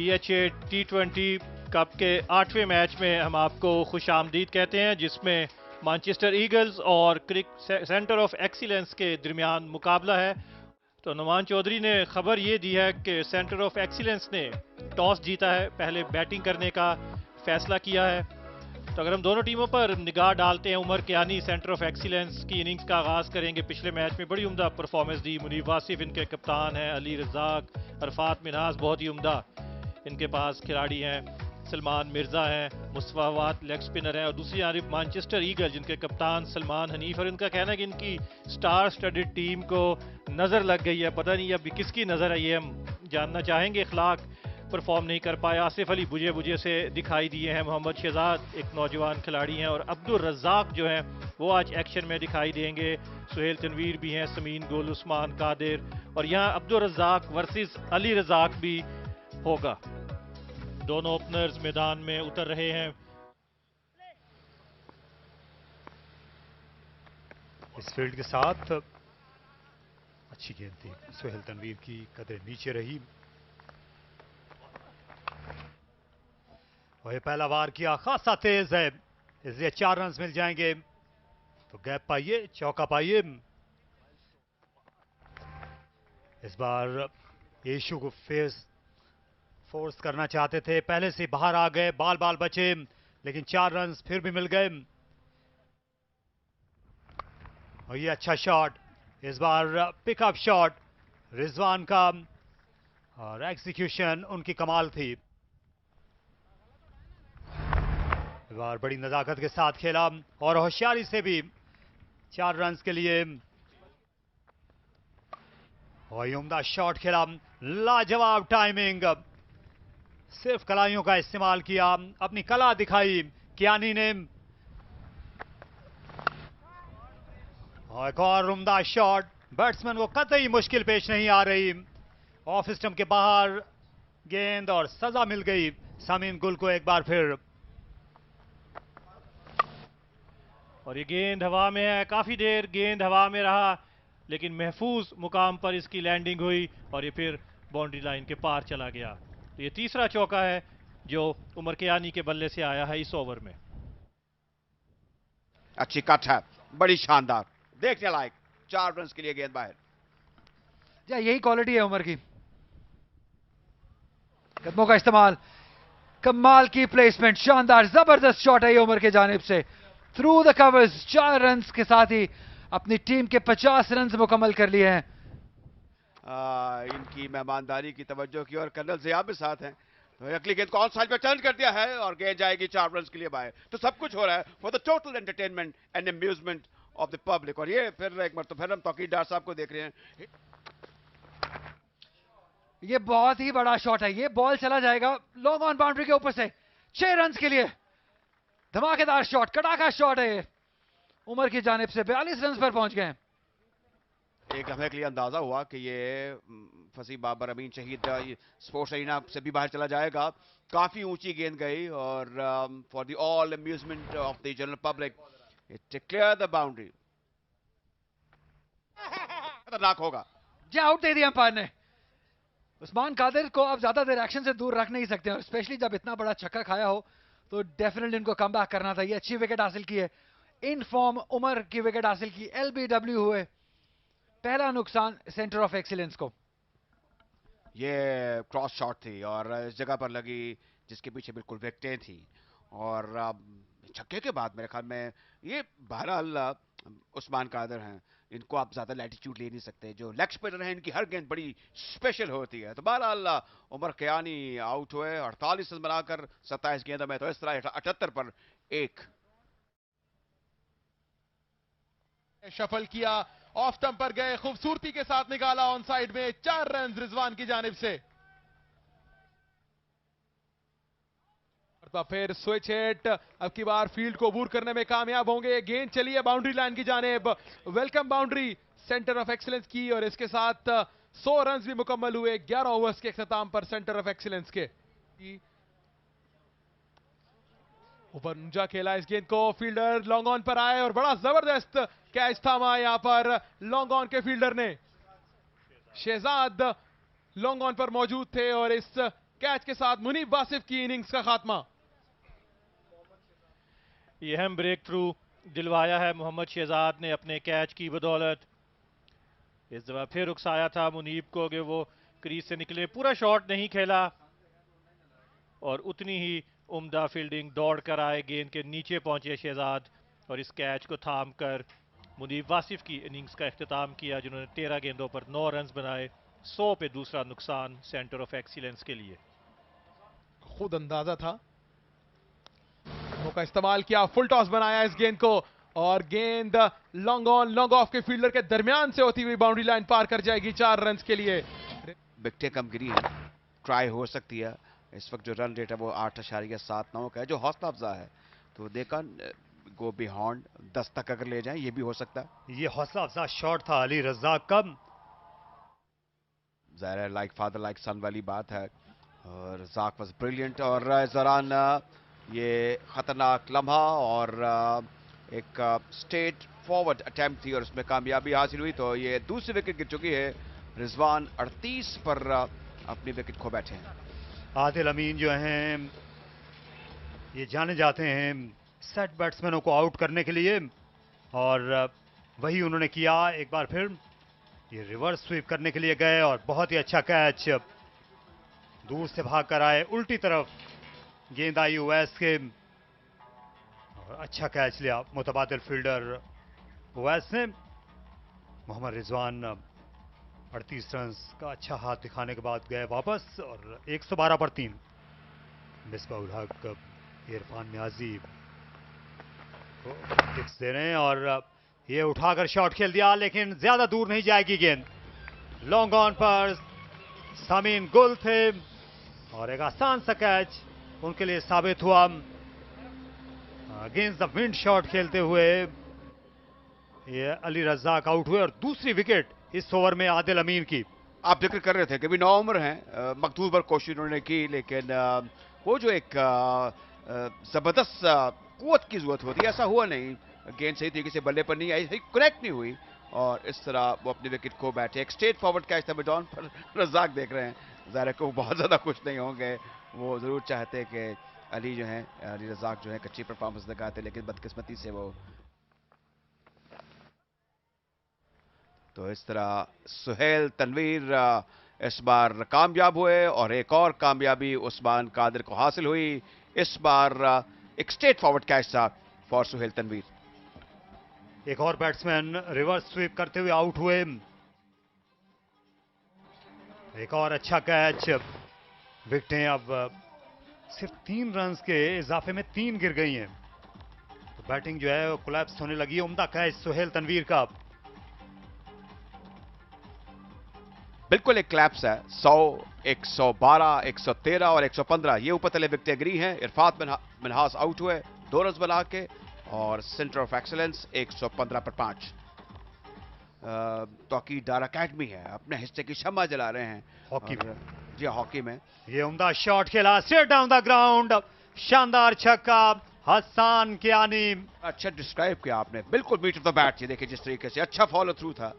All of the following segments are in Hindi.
DHA T20 कप के 8वें मैच में हम आपको खुशामदीद कहते हैं, जिसमें मैनचेस्टर ईगल्स और सेंटर ऑफ एक्सीलेंस के दरमियान मुकाबला है। तो नुमान चौधरी ने खबर ये दी है कि सेंटर ऑफ एक्सीलेंस ने टॉस जीता है, पहले बैटिंग करने का फैसला किया है। तो अगर हम दोनों टीमों पर निगाह डालते हैं, Umar Kiani centre of excellence की इनिंग्स का आगाज़ करेंगे। पिछले मैच में बड़ी उम्दा परफॉर्मेंस दी। मुनीब वासिफ इनके कप्तान हैं, अली रज़ाक, अरफात मिन्हाज बहुत ही उम्दा इनके पास खिलाड़ी हैं, सलमान मिर्ज़ा हैं, मुस्तफ़ा लेग स्पिनर हैं, और दूसरी जानब मैनचेस्टर ईगल जिनके कप्तान सलमान हनीफ। और इनका कहना है कि इनकी स्टार स्टडेड टीम को नज़र लग गई है, पता नहीं अब किसकी नज़र है, ये हम जानना चाहेंगे। इखलाक परफॉर्म नहीं कर पाए, आसिफ अली बुझे बुझे से दिखाई दिए हैं, मोहम्मद शहजाद एक नौजवान खिलाड़ी हैं, और अब्दुल रज़ाक जो हैं वो आज एक्शन में दिखाई देंगे। सुहेल तनवीर भी हैं, समीन गुल, उस्मान कादिर, और यहाँ अब्दुल रज़ाक वर्सेस अली रज़ाक भी होगा। दोनों ओपनर्स मैदान में उतर रहे हैं। इस फील्ड के साथ अच्छी गेंद थी सुहेल तनवीर की, कदर नीचे रही और ये पहला वार किया, खासा तेज है, इसलिए 4 रन मिल जाएंगे। तो गैप पाइए, चौका पाइए। इस बार यीशु को फोर्स करना चाहते थे, पहले से बाहर आ गए, बाल बचे, लेकिन 4 रन फिर भी मिल गए। और ये अच्छा शॉट, इस बार पिकअप शॉट रिजवान का, और एग्जीक्यूशन उनकी कमाल थी। इस बार बड़ी नजाकत के साथ खेला और होशियारी से भी 4 रन के लिए। और ये उम्दा शॉट खेला, लाजवाब टाइमिंग, सिर्फ कलाइयों का इस्तेमाल किया, अपनी कला दिखाई कियानी ने। और एक और उम्दा शॉट, बैट्समैन को कतई मुश्किल पेश नहीं आ रही, ऑफ स्टंप के बाहर गेंद और सजा मिल गई समीन गुल को एक बार फिर। और ये गेंद हवा में है, काफी देर गेंद हवा में रहा, लेकिन महफूज मुकाम पर इसकी लैंडिंग हुई और ये फिर बाउंड्री लाइन के पार चला गया। तो ये तीसरा चौका है जो उमर कियानी के बल्ले से आया है इस ओवर में। अच्छी कट है, बड़ी शानदार, देखने लायक, 4 रन के लिए गेंद बाहर। यही क्वालिटी है उमर की, कदमों का इस्तेमाल, कमाल की प्लेसमेंट, शानदार जबरदस्त शॉट है ये उमर के जानिब से, थ्रू द कवर्स। 4 रन के साथ ही अपनी टीम के 50 रन मुकम्मल कर लिए हैं। इनकी मेहमानदारी की तवज्जो की, और कर्नल ज़िया भी साथ हैं। तो अगली गेंद को ऑन साइड पर टर्न कर दिया है और गेंद जाएगी 4 रन के लिए बाहर। तो सब कुछ हो रहा है for the total entertainment and amusement of the public. और ये फिर एक मरतबा फिर हम तौकीर डार साहब को देख रहे हैं। ये बहुत ही बड़ा शॉट है, ये बॉल चला जाएगा लॉन्ग ऑन बाउंड्री के ऊपर से, 6 रन के लिए धमाकेदार शॉट, कड़ाका शॉट है ये उमर की जानिब से। 42 रन पर पहुंच गए। एक हमें के लिए अंदाजा हुआ कि ये फसी बाबर अमीन शहीद स्पोर्ट्स एरिना से भी बाहर चला जाएगा। काफी ऊंची गेंद गई और for the all amusement of the general public it clear the boundary. खतरनाक होगा, जी आउट दे दिया अंपायर ने। उस्मान कादिर को अब ज्यादा देर एक्शन से दूर रख नहीं सकते, और स्पेशली जब इतना बड़ा छक्का खाया हो तो डेफिनेटली इनको कम बैक करना था। ये अच्छी विकेट हासिल की है, इन फॉर्म उमर की विकेट हासिल की, LBW हुए, पहला नुकसान सेंटर ऑफ एक्सीलेंस को। ये क्रॉस शॉट थी और इस जगह पर लगी जिसके पीछे बिल्कुल विकेटें थी, और छक्के के बाद मेरे ख्याल में ये बहरहाल उस्मान कादिर हैं, इनको आप ज्यादा लैटिट्यूड ले नहीं सकते। जो लेग स्पिनर हैं इनकी हर गेंद बड़ी स्पेशल होती है। तो बहरहाल उमर कियानी आउट हुए 48 रन बनाकर 27 गेंदों में। तो इस तरह 78 पर 1 शफल किया, ऑफ स्टंप पर गए, खूबसूरती के साथ निकाला ऑन साइड में, 4 रन रिजवान की जानिब से। तो फिर स्विच हिट, अब की बार फील्ड को अबूर करने में कामयाब होंगे। गेंद चली है बाउंड्री लाइन की जानिब, welcome boundary centre of excellence की, और इसके साथ 100 रन भी मुकम्मल हुए 11 ओवर्स के इख्तिताम पर सेंटर ऑफ एक्सीलेंस के। ऊपर ऊंचा खेला इस गेंद को, फील्डर लॉन्ग ऑन पर आए और बड़ा जबरदस्त कैच थामा यहां पर लॉन्ग ऑन के फील्डर ने। शहजाद लॉन्ग ऑन पर मौजूद थे और इस कैच के साथ मुनीब वासिफ की इनिंग्स का खात्मा। ये अहम ब्रेक थ्रू दिलवाया है मोहम्मद शहजाद ने अपने कैच की बदौलत। इस दफा फिर उकसाया था मुनीब को कि वो क्रीज से निकले, पूरा शॉट नहीं खेला और उतनी ही उम्दा फील्डिंग दौड़ कर आए, गेंद के नीचे पहुंचे शहजाद और इस कैच को थाम कर मुनीब वासिफ की इनिंग्स का इख्तिताम किया, जिन्होंने 13 गेंदों पर 9 रन बनाए। 100 पे दूसरा नुकसान सेंटर ऑफ एक्सीलेंस के लिए। खुद अंदाजा था, का इस्तेमाल किया, फुल टॉस बनाया इस गेंद को और गेंद लॉन्ग ऑन लॉन्ग ऑफ के फील्डर के दरमियान से होती हुई बाउंड्री लाइन पार कर जाएगी 4 रन के लिए। विकेटें कम गिरी है, ट्राई हो सकती है। इस वक्त जो रन रेट है वो 8.79 का है, जो हौसला अफजा है। तो देखा गो बियॉन्ड 10 तक अगर ले जाएं ये भी हो सकता है। ये हौसला अफजा शॉट था अली रज़ाक का। ज़ाहिर है लाइक फादर लाइक सन वाली बात है और रज़ाक वाज ब्रिलियंट। और इस दौरान ये खतरनाक लम्हा और एक स्ट्रेट फॉरवर्ड अटेम्प्ट थी और उसमें कामयाबी हासिल हुई। तो ये दूसरी विकेट गिर चुकी है। रिजवान 38 पर अपनी विकेट खो बैठे हैं। आदिल अमीन जो हैं ये जाने जाते हैं सेट बैट्समैनों को आउट करने के लिए और वही उन्होंने किया। एक बार फिर ये रिवर्स स्वीप करने के लिए गए और बहुत ही अच्छा कैच, दूर से भाग कर आए, उल्टी तरफ गेंद आई उवैस के और अच्छा कैच लिया मुतबादिल फील्डर उवैस ने। मोहम्मद रिजवान 38 रन का अच्छा हाथ दिखाने के बाद गए वापस और 112 पर 3। मिसबाह उल हक, इरफान नियाजी को टिक्स दे रहे हैं और ये उठाकर शॉट खेल दिया लेकिन ज्यादा दूर नहीं जाएगी गेंद। लॉन्ग ऑन पर सामीन गुल थे और एक आसान सा कैच उनके लिए साबित हुआ। अगेंस्ट द विंड शॉट खेलते हुए ये अली रज़ाक आउट हुए और दूसरी विकेट इस ओवर में आदिल अमीन की। आप जिक्र कर रहे थे कि भी 9 उम्र हैं, मकतूल पर कोशिश उन्होंने की लेकिन वो जो एक जबरदस्त कुव्वत की जरूरत होती है ऐसा हुआ नहीं। गेंद सही तरीके से बल्ले पर नहीं आई, कनेक्ट नहीं हुई और इस तरह वो अपनी विकेट खो बैठे। एक स्ट्रेट फॉरवर्ड कैच था मिड ऑन पर रज़ाक देख रहे हैं, ज़ाहिर को बहुत ज़्यादा खुश नहीं होंगे। वो ज़रूर चाहते कि अली जो है अली रज़ाक जो है अच्छी परफॉर्मेंस दिखाते, लेकिन बदकिस्मती से वो तो इस तरह सुहेल तनवीर इस बार कामयाब हुए और एक और कामयाबी उस्मान कादिर को हासिल हुई। इस बार एक स्ट्रेट फॉरवर्ड कैच था फॉर सुहेल तनवीर। एक और बैट्समैन रिवर्स स्वीप करते हुए आउट हुए। एक और अच्छा कैच। विकेटें अब सिर्फ 3 रन के इजाफे में 3 गिर गई हैं, तो बैटिंग जो है वो कोलैप्स होने लगी है। उम्दा कैच सुहेल तनवीर का। बिल्कुल एक क्लैप्स है। 100, 112, 113 और 115 ये ऊपर तले विकेटें गिरी हैं। इरफात मिनहास आउट हुए 2 रन बना के और सेंटर ऑफ एक्सीलेंस 115 पर 5। तौकीर दार अकेडमी है, अपने हिस्से की शम्मा जला रहे हैं हॉकी में। जी हॉकी में ये उम्दा शॉट खेला स्ट्रेट डाउन द ग्राउंड, शानदार छक्का हसन कियानी। अच्छा डिस्क्राइब किया आपने, बिल्कुल मीट ऑफ द बैट। ये देखिए जिस तरीके से अच्छा फॉलो थ्रू था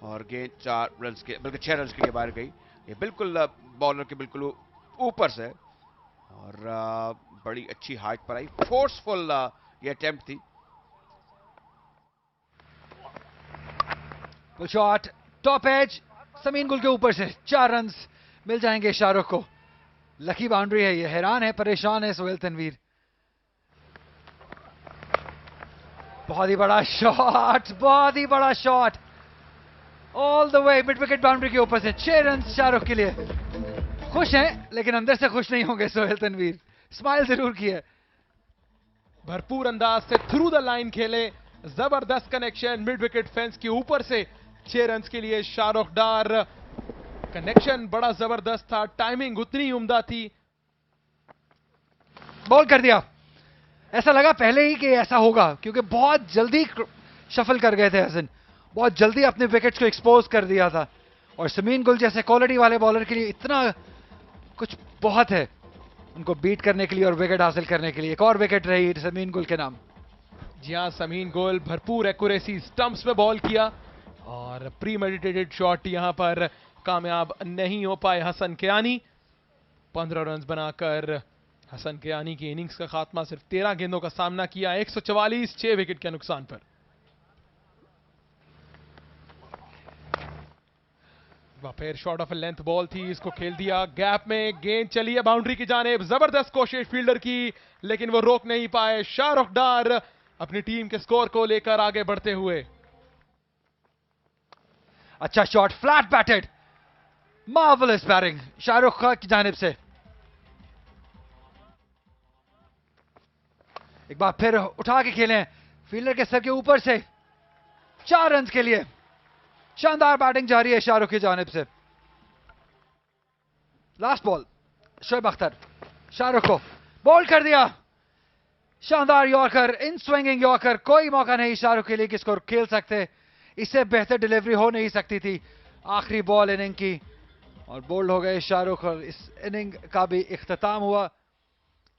और गेंद 4 रन के बल्कि 6 रन के लिए बाहर गई। ये बिल्कुल बॉलर के बिल्कुल ऊपर से और बड़ी अच्छी हाइट पर आई। फोर्सफुल ये अटेम्प्ट थी। शॉट टॉप एज समीन गुल के ऊपर से 4 रन मिल जाएंगे शाहरुख को। लकी बाउंड्री है ये, हैरान है परेशान है सुहेल तनवीर। बहुत ही बड़ा शॉट, बहुत ही बड़ा shot all the way mid wicket boundary के ऊपर से 6 रन शाहरुख के लिए। खुश हैं लेकिन अंदर से खुश नहीं होंगे सुहेल तनवीर, स्माइल जरूर की है। भरपूर अंदाज से थ्रू द लाइन खेले, जबरदस्त कनेक्शन मिड विकेट फेंस के ऊपर से 6 रन के लिए शाहरुख डार। कनेक्शन बड़ा जबरदस्त था, टाइमिंग उतनी उम्दा थी। बॉल कर दिया, ऐसा लगा पहले ही कि ऐसा होगा क्योंकि बहुत जल्दी शफल कर गए थे हसन, बहुत जल्दी अपने विकेट्स को एक्सपोज कर दिया था और समीन गुल जैसे क्वालिटी वाले बॉलर के लिए इतना कुछ बहुत है उनको बीट करने के लिए और विकेट हासिल करने के लिए। एक और विकेट रही समीन गुल के नाम। जी हां, समीन गुल भरपूर एक्यूरेसी स्टंप्स में बॉल किया और प्री मेडिटेटेड शॉट यहां पर कामयाब नहीं हो पाए हसन कियानी। 15 रन बनाकर हसन कियानी की इनिंग्स का खात्मा। सिर्फ 13 गेंदों का सामना किया, 144, 6 विकेट के नुकसान पर। फिर शॉट ऑफ लेंथ बॉल थी, इसको खेल दिया गैप में, गेंद चली है बाउंड्री की जानिब। जबरदस्त कोशिश फील्डर की, लेकिन वो रोक नहीं पाए। शाहरुख डार अपनी टीम के स्कोर को लेकर आगे बढ़ते हुए। अच्छा shot, flat batted, marvellous batting Shahrukh Khan की जानिब से। एक बार फिर उठा के खेलें फील्डर के सर के ऊपर से, 4 रन के लिए। शानदार बैटिंग जारी है शाहरुख की जानिब से। लास्ट बॉल, शोएब अख्तर शाहरुख को बॉल कर दिया। शानदार यॉर्कर, इन स्विंगिंग यॉर्कर, कोई मौका नहीं शाहरुख के लिए कि इसको खेल सकते। इससे बेहतर डिलीवरी हो नहीं सकती थी। आखिरी बॉल इनिंग की और बोल्ड हो गए शाहरुख, और इस इनिंग का भी इख्तिताम हुआ।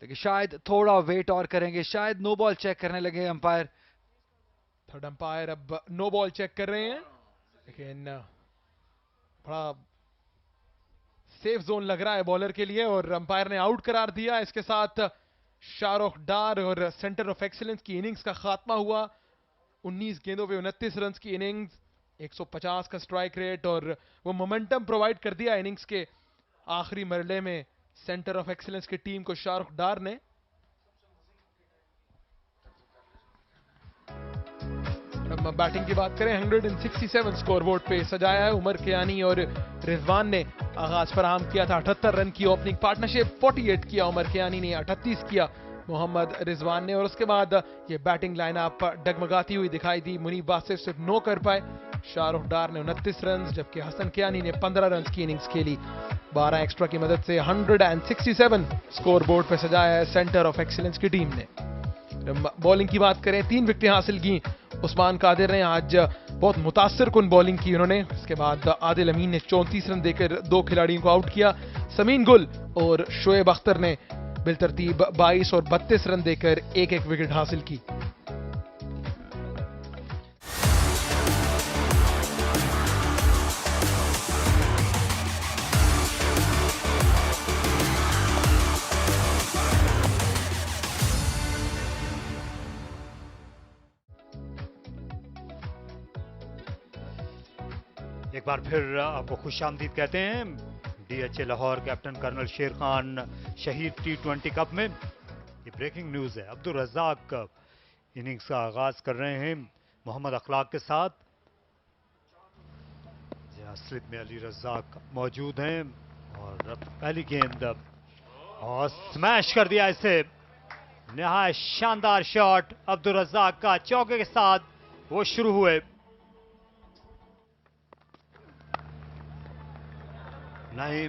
लेकिन शायद थोड़ा वेट और करेंगे, शायद नो बॉल चेक करने लगे अंपायर। थर्ड अंपायर अब नो बॉल चेक कर रहे हैं, लेकिन बड़ा सेफ जोन लग रहा है बॉलर के लिए, और अंपायर ने आउट करार दिया। इसके साथ शाहरुख डार और सेंटर ऑफ एक्सीलेंस की इनिंग्स का खात्मा हुआ। 19 गेंदों पे 29 रन की इनिंग्स, 150 का स्ट्राइक रेट, और वो मोमेंटम प्रोवाइड कर दिया इनिंग्स के आखिरी मरले में सेंटर ऑफ एक्सीलेंस की टीम को शाहरुख डार ने। बैटिंग की बात करें, 167 स्कोर बोर्ड पे सजाया है। उमर कियानी और रिजवान ने आगाज फराहम किया था। 78 रन की ओपनिंग पार्टनरशिप, 48 किया उमर कियानी ने, 38 किया मोहम्मद रिजवान ने, और उसके बाद ये बैटिंग लाइनअप डगमगाती हुई दिखाई दी। मुनीब आसिफ सिर्फ 9 कर पाए। शाहरुख डार ने 29 रन, जबकि हसन कियानी ने 15 रन की इनिंग्स खेली। 12 एक्स्ट्रा की मदद से 167 स्कोर बोर्ड पे सजाया है सेंटर ऑफ एक्सीलेंस की टीम ने। बॉलिंग की बात करें, 3 विकेटें हासिल की उस्मान कादिर ने। आज बहुत मुतासिर कुन बॉलिंग की उन्होंने। उसके बाद आदिल अमीन ने 34 रन देकर 2 खिलाड़ियों को आउट किया। समीन गुल और शोएब अख्तर ने बिलतरतीब 22 और 32 रन देकर 1-1 विकेट हासिल की। एक बार फिर आपको खुशामदीद कहते हैं डीएचए लाहौर कैप्टन कर्नल शेर खान शहीद T20 कप में। ये ब्रेकिंग न्यूज है। अब्दुल रज़ाक इनिंग्स का आगाज कर रहे हैं मोहम्मद अखलाक के साथ। असलियत में अली रज़ाक मौजूद हैं, और पहली गेंद और स्मैश कर दिया इसे। नहायत शानदार शॉट अब्दुल रज़ाक का, चौके के साथ वो शुरू हुए। नहीं,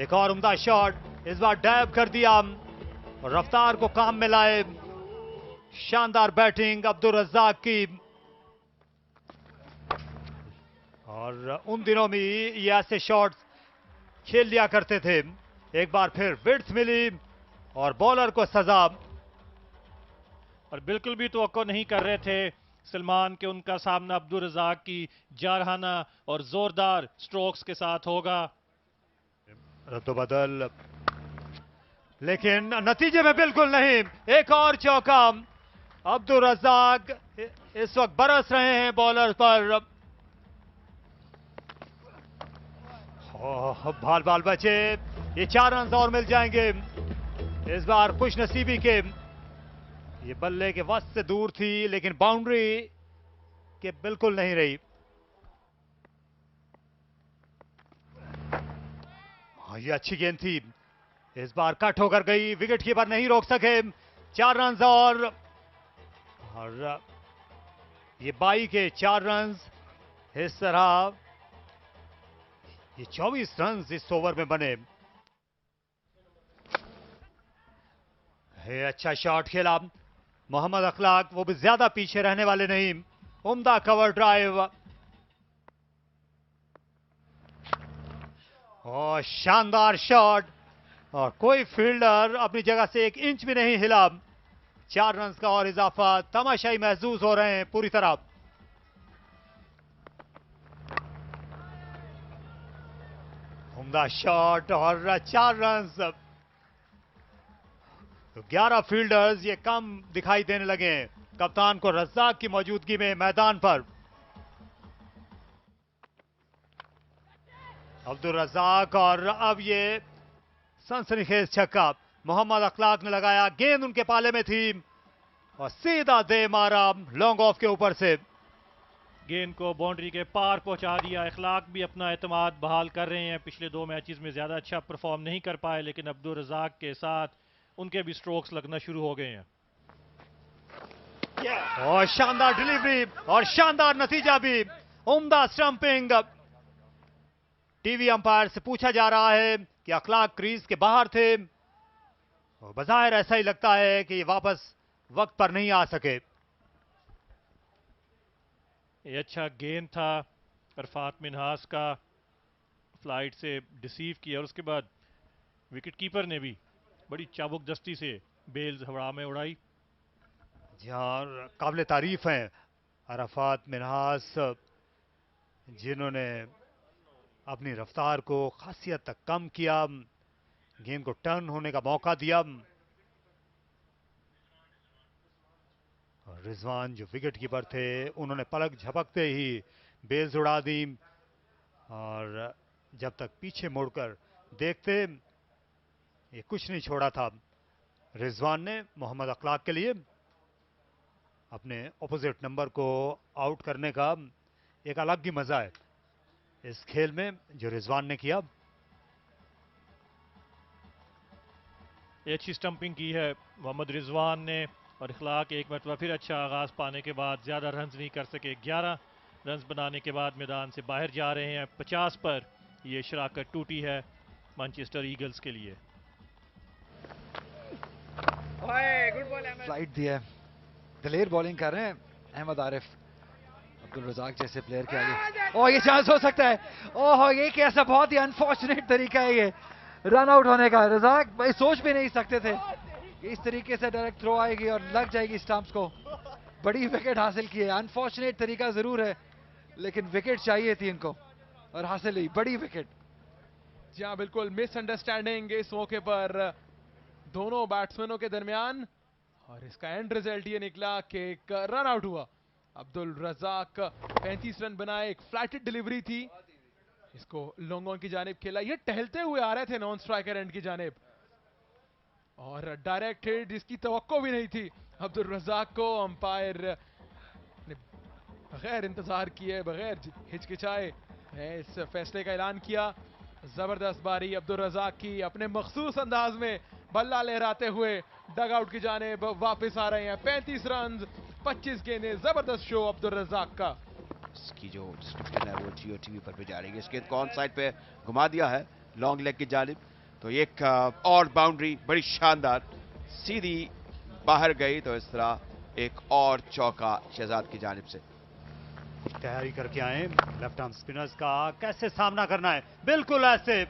एक और उम्दा शॉट, इस बार डैब कर दिया और रफ्तार को काम में लाए। शानदार बैटिंग अब्दुल रज़ाक की, और उन दिनों में ये ऐसे शॉट्स खेल लिया करते थे। एक बार फिर विड्थ मिली और बॉलर को सजा। और बिल्कुल भी तवक्को नहीं कर रहे थे सलमान कि उनका सामना अब्दुल रज़ाक की जारहाना और जोरदार स्ट्रोक्स के साथ होगा। रद्दोबदल, लेकिन नतीजे में बिल्कुल नहीं। एक और चौका। अब्दुल रज़ाक इस वक्त बरस रहे हैं बॉलर पर। बाल बाल बचे, ये 4 रन और मिल जाएंगे। इस बार खुश नसीबी के ये बल्ले के वस्त से दूर थी, लेकिन बाउंड्री के बिल्कुल नहीं रही। ये अच्छी गेंद थी, इस बार कट होकर गई, विकेट कीपर नहीं रोक सके। 4 रन और ये 22 के 4 रन। इस तरह ये 24 रन इस ओवर में बने। अच्छा शॉट खेला मोहम्मद अखलाक, वो भी ज्यादा पीछे रहने वाले नहीं। उम्दा कवर ड्राइव और शानदार शॉट, और कोई फील्डर अपनी जगह से 1 इंच भी नहीं हिला। 4 रन का और इजाफा तमाशाई महसूस हो रहे हैं पूरी तरह। उम्दा शॉट और 4 रन। तो 11 फील्डर्स ये कम दिखाई देने लगे हैं कप्तान को रज़ाक की मौजूदगी में मैदान पर। अब्दुल रज़ाक और अब ये सनसनीखेज छक्का मोहम्मद अखलाक ने लगाया, गेंद उनके पाले में थी और सीधा दे मारा लॉन्ग ऑफ के ऊपर से। गेंद को बाउंड्री के पार पहुंचा दिया। अखलाक भी अपना एतमाद बहाल कर रहे हैं। पिछले 2 मैचेस में ज्यादा अच्छा परफॉर्म नहीं कर पाए, लेकिन अब्दुल रज़ाक के साथ उनके भी स्ट्रोक्स लगना शुरू हो गए हैं। और शानदार डिलीवरी और शानदार नतीजा भी, उम्दा स्टंपिंग। टीवी अंपायर से पूछा जा रहा है कि अखलाक क्रीज के बाहर थे, और बज़ाहिर ऐसा ही लगता है कि वापस वक्त पर नहीं आ सके। ये अच्छा गेंद था अरफात मिन्हास का, फ्लाइट से डिसीव किया और उसके बाद विकेट कीपर ने भी बड़ी चाबुक दस्ती से बेल्स हवा में उड़ाई। जहां काबिल तारीफ हैं अरफात मिन्हास, जिन्होंने अपनी रफ्तार को खासी हद तक कम किया, गेंद को टर्न होने का मौका दिया। और रिजवान जो विकेट कीपर थे, उन्होंने पलक झपकते ही बेल्स उड़ा दी, और जब तक पीछे मुड़कर देखते ये कुछ नहीं छोड़ा था रिजवान ने मोहम्मद अखलाक के लिए। अपने ऑपोजिट नंबर को आउट करने का एक अलग ही मजा है इस खेल में जो रिजवान ने किया। ये अच्छी स्टंपिंग की है मोहम्मद रिजवान ने, और अखलाक एक मरतबा फिर अच्छा आगाज पाने के बाद ज्यादा रन नहीं कर सके। 11 रन बनाने के बाद मैदान से बाहर जा रहे हैं। 50 पर ये शराकत टूटी है मैनचेस्टर ईगल्स के लिए। फ्लाइट दिया है, दिलेर बॉलिंग कर रहे हैं अहमद आरिफ अब्दुल रज़ाक जैसे प्लेयर के आगे। ओह ये चांस हो सकता है, ओह ये कैसा बहुत ही अनफॉर्चुनेट तरीका है ये रन आउट होने का। रज़ाक भाई सोच भी नहीं सकते थे इस तरीके से डायरेक्ट थ्रो आएगी और लग जाएगी स्टंप्स को। बड़ी विकेट हासिल की है, अनफॉर्चुनेट तरीका जरूर है लेकिन विकेट चाहिए थी इनको और हासिल हुई बड़ी विकेट। जी हाँ बिल्कुल, मिसअंडरस्टैंडिंग इस मौके पर दोनों बैट्समैनों के दरमियान, और इसका एंड रिजल्ट ये निकला कि एक रन आउट हुआ। अब्दुल रज़ाक 35 रन बनाए, एक फ्लैटेड डिलीवरी थी, इसको लॉन्ग ऑन की जानिब खेला। ये टहलते हुए आ रहे थे नॉन स्ट्राइकर एंड की जानिब और डायरेक्ट हिट इसकी तवक्को भी नहीं थी अब्दुल रज़ाक को। अंपायर ने बगैर इंतजार किए, बगैर हिचकिचाए इस फैसले का ऐलान किया। जबरदस्त बारी अब्दुल रज़ाक की, अपने मखसूस अंदाज में बल्ला लहराते हुए डग आउट की जानिब वापस आ रहे हैं। 35 रन 25 गेंदें, जबरदस्त शो अब्दुल रज़ाक का। इसकी जो डिस्क्रिप्शन है वो जियो टीवी पर भी जा रही है। इस गेंद को ऑन साइड पे घुमा दिया है लॉन्ग लेग की जानिब, तो एक और बाउंड्री बड़ी शानदार सीधी बाहर गई, तो इस तरह एक और चौका शहजाद की जानिब से। तैयारी करके आए लेफ्ट आर्म स्पिनर्स का, कैसे सामना करना है, बिल्कुल ऐसे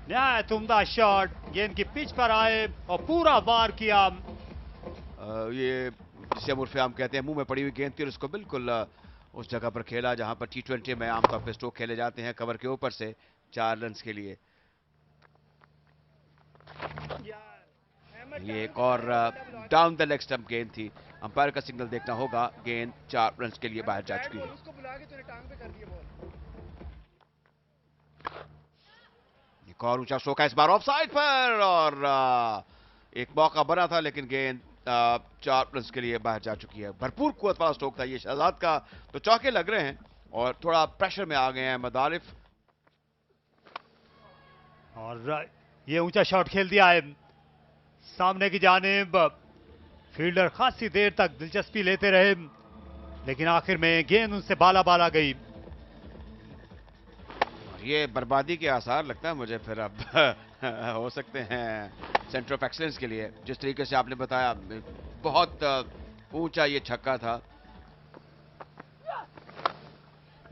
नहायत उम्दा शॉट, गेंद की पिच पर आए और पूरा वार किया। ये जिसे हम उर्फे आम कहते हैं मुंह में पड़ी हुई गेंद थी और उसको बिल्कुल उस जगह पर खेला जहां पर T20 में आमतौर पर स्ट्रोक खेले जाते हैं, कवर के ऊपर से 4 रन के लिए। ये एक और डाउन द लेग स्टंप गेंद थी, अंपायर का सिग्नल देखना होगा। गेंद 4 रन के लिए बाहर जा चुकी है। एक और ऊंचा स्ट्रोक है इस बार ऑफ साइड पर, और एक मौका बना था लेकिन गेंद 4 रन के लिए बाहर जा चुकी है। भरपूर कुवत वाला स्ट्रोक था ये शहजाद का, तो चौके लग रहे हैं और थोड़ा प्रेशर में आ गए हैं अहमद आरिफ। और ये ऊंचा शॉट खेल दिया है सामने की जानिब। फील्डर खासी देर तक दिलचस्पी लेते रहे लेकिन आखिर में गेंद उनसे बाला बाला गई। ये बर्बादी के आसार लगता है मुझे फिर अब हो सकते हैं सेंटर ऑफ एक्सीलेंस के लिए। जिस तरीके से आपने बताया बहुत ऊंचा ये छक्का था।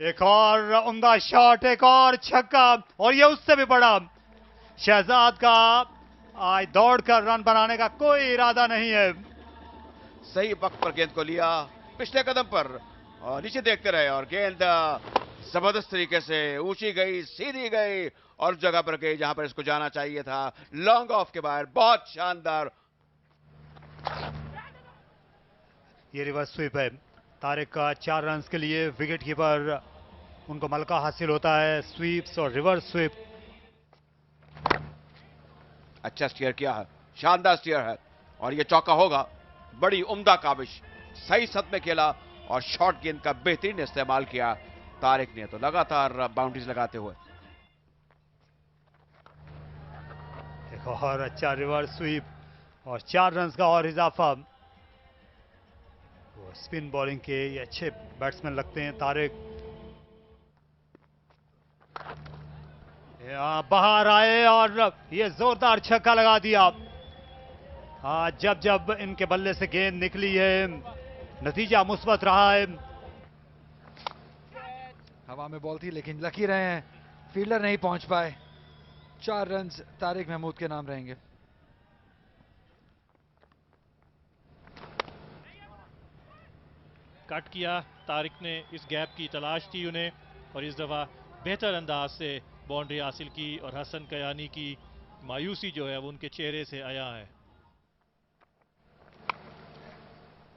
एक और उम्दा शॉट, एक और छक्का, और ये उससे भी बड़ा। शहजाद का आज दौड़कर रन बनाने का कोई इरादा नहीं है। सही वक्त पर गेंद को लिया पिछले कदम पर और नीचे देखते रहे, और गेंद जबरदस्त तरीके से ऊंची गई, सीधी गई और जगह पर गई जहां पर इसको जाना चाहिए था। लॉन्ग ऑफ के बाहर बहुत शानदार ये रिवर्स स्वीप है तारिक का 4 रन के लिए। विकेट कीपर उनको मलका हासिल होता है स्वीप्स और रिवर्स स्वीप। अच्छा स्टीयर किया है, शानदार स्टीयर है और ये चौका होगा। बड़ी उम्दा काबिश, सही सद में खेला और शॉर्ट गेंद का बेहतरीन इस्तेमाल किया तारिक ने, तो लगातार बाउंड्रीज लगाते हुए। एक और अच्छा रिवर्स स्वीप और 4 रन का और इजाफा। वो स्पिन बॉलिंग के ये अच्छे बैट्समैन लगते हैं तारिक। बाहर आए और ये जोरदार छक्का लगा दिया। जब जब इनके बल्ले से गेंद निकली है नतीजा मुस्बत रहा है। हवा में बॉल थी लेकिन लकी रहे हैं, फील्डर नहीं पहुंच पाए। 4 रन तारिक महमूद के नाम रहेंगे। कट किया तारिक ने, इस गैप की तलाश थी उन्हें और इस दफा बेहतर अंदाज से बाउंड्री हासिल की और हसन कयानी की मायूसी जो है वो उनके चेहरे से आया है।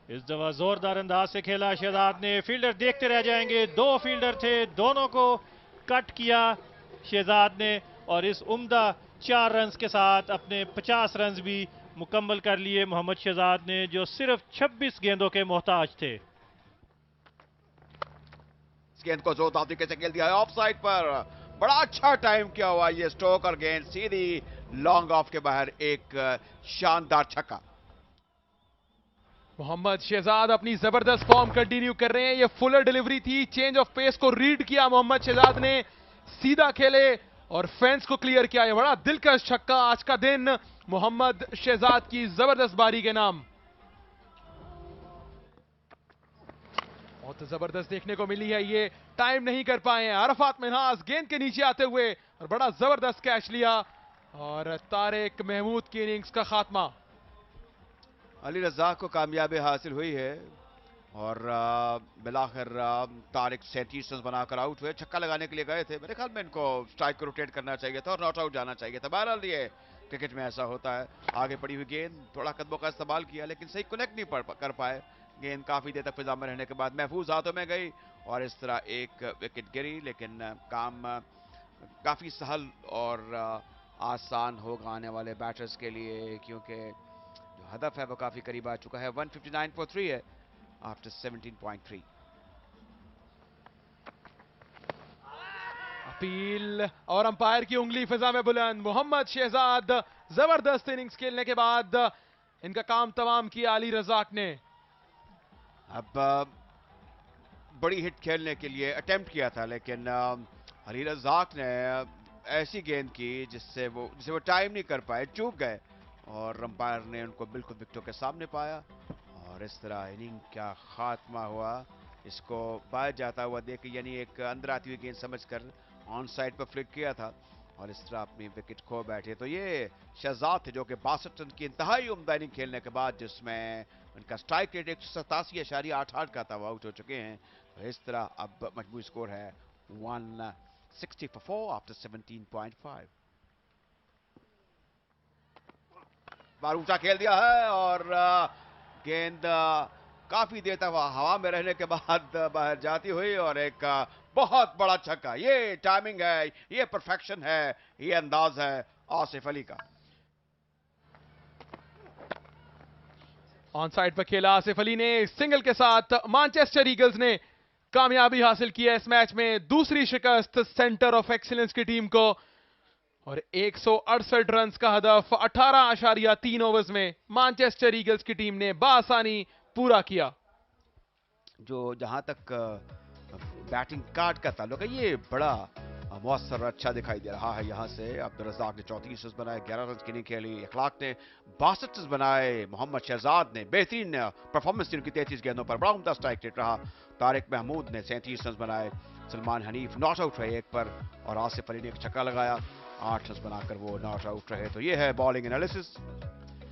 इस दफा जोरदार अंदाज से खेला शहजाद ने, फील्डर देखते रह जाएंगे। 2 फील्डर थे, दोनों को कट किया शहजाद ने और इस उम्दा 4 रन के साथ अपने 50 रन भी मुकम्मल कर लिए मोहम्मद शहजाद ने, जो सिर्फ 26 गेंदों के मोहताज थे। गेंद को जोरदार तरीके से खेल दिया है ऑफ साइड पर। बड़ा अच्छा टाइम किया हुआ ये स्ट्रोक और गेंद सीधी लॉन्ग ऑफ के बाहर। एक शानदार छक्का। मोहम्मद शहजाद अपनी जबरदस्त फॉर्म कंटिन्यू कर रहे हैं। ये फुलर डिलीवरी थी, चेंज ऑफ पेस को रीड किया मोहम्मद शहजाद ने, सीधा खेले और फेंस को क्लियर किया। ये बड़ा दिलकश छक्का। आज का दिन मोहम्मद शहजाद की जबरदस्त बारी के नाम। बहुत जबरदस्त देखने को मिली है, ये टाइम नहीं कर पाए हैं अरफात मिन्हास गेंद के नीचे आते हुए और बड़ा जबरदस्त कैच लिया और तारिक महमूद की इनिंग्स का खात्मा। अली रज़ाक को कामयाबी हासिल हुई है और बिलाखिर तारिक 37 रन बनाकर आउट हुए। छक्का लगाने के लिए गए थे, मेरे ख्याल में इनको स्ट्राइक को रोटेट करना चाहिए था और नॉट आउट जाना चाहिए था। बहरहाल ये क्रिकेट में ऐसा होता है। आगे पड़ी हुई गेंद, थोड़ा कदमों का इस्तेमाल किया लेकिन सही कनेक्ट नहीं कर पाए। गेंद काफी देर तक फिजा में रहने के बाद महफूज हाथों में गई और इस तरह एक विकेट गिरी। लेकिन काम काफी सहल और आसान होगा आने वाले बैटर्स के लिए, क्योंकि जो हदफ है वो काफी करीब आ चुका है। 159 for 3 है आफ्टर 17.3। अपील और अंपायर की उंगली फिजा में बुलंद। मोहम्मद शहजाद जबरदस्त इनिंग्स खेलने के बाद इनका काम तमाम किया अली रज़ाक ने। अब बड़ी हिट खेलने के लिए अटेम्प्ट किया था लेकिन अली रज़ाक ने ऐसी गेंद की जिससे वो टाइम नहीं कर पाए, चूक गए और अंपायर ने उनको बिल्कुल विकेटों के सामने पाया और इस तरह इनिंग का खात्मा हुआ। इसको बाहर जाता हुआ देख, यानी एक अंदर आती हुई गेंद समझकर ऑन साइड पर फ्लिक किया था और इस तरह अपनी विकेट खो बैठे। तो ये शहजाद थे जो कि 62 रन की इंतहाई उम्दा इनिंग खेलने के बाद, जिसमें उनका स्ट्राइक रेट 187.88 का था, वो आउट हो चुके हैं। तो इस तरह अब मजबूरी स्कोर है 160 for 4 आफ्टर 17.5। बार ऊंचा खेल दिया है और गेंद काफी देर तक हवा में रहने के बाद बाहर जाती हुई और एक बहुत बड़ा छक्का। ये टाइमिंग है, ये परफेक्शन है, ये अंदाज है आसिफ अली का। ऑन साइड पर खेला आसिफ अली ने, सिंगल के साथ मैनचेस्टर ईगल्स ने कामयाबी हासिल की है इस मैच में। दूसरी शिकस्त सेंटर ऑफ एक्सीलेंस की टीम को और 168 रन का हदफ 18.3 ओवर्स में मैनचेस्टर ईगल्स की टीम ने बासानी पूरा किया। जो जहां तक बैटिंग कार्ड का ताल्लुक है, ये बड़ा मौसर अच्छा दिखाई दे रहा है। यहां से अब्दुल रज़ाक ने 34 रन बनाए, 11 रन की इनिंग खेली। इखलाक ने 62 रन बनाए। मोहम्मद शहजाद ने बेहतरीन परफॉर्मेंस थी उनकी 33 गेंदों पर, बड़ा उम्दा स्ट्राइक रेट रहा। तारिक महमूद ने 37 रन बनाए। सलमान हनीफ नॉट आउट रहे एक पर और आसिफ अली ने एक छक्का लगाया, 8 रन बनाकर वो नॉट आउट रहे। तो ये है बॉलिंग एनालिसिस।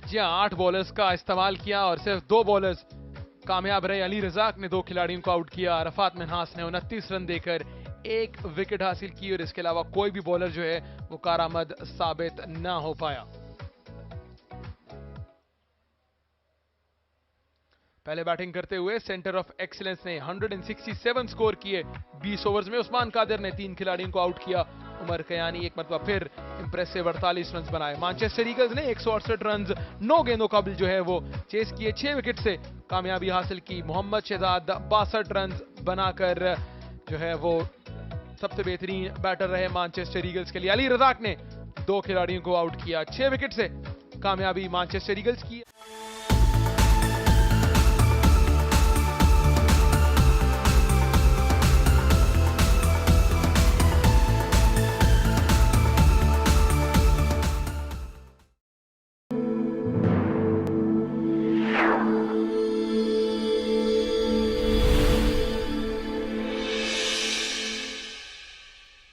जी हाँ, 8 बॉलर्स का इस्तेमाल किया और सिर्फ 2 बॉलर्स कामयाब रहे। अली रज़ाक ने 2 खिलाड़ियों को आउट किया। अरफात मिन्हास ने 29 रन देकर 1 विकेट हासिल की और इसके अलावा कोई भी बॉलर जो है वो कारआमद साबित ना हो पाया। पहले बैटिंग करते हुए सेंटर ऑफ एक्सीलेंस ने 167 स्कोर किए 20 ओवर्स में। उस्मान कादिर ने 3 खिलाड़ियों को आउट किया। उमर कयानी एक मरतबा फिर इंप्रेसिव 48 रन बनाए। मैनचेस्टर ईगल्स ने 168 रन 9 गेंदों काबिल जो है वो चेस किए। 6 विकेट से कामयाबी हासिल की। मोहम्मद शहजाद 62 रन बनाकर जो है वो सबसे बेहतरीन बैटर रहे मैनचेस्टर ईगल्स के लिए। अली रज़ाक ने 2 खिलाड़ियों को आउट किया। 6 विकेट से कामयाबी मैनचेस्टर ईगल्स की।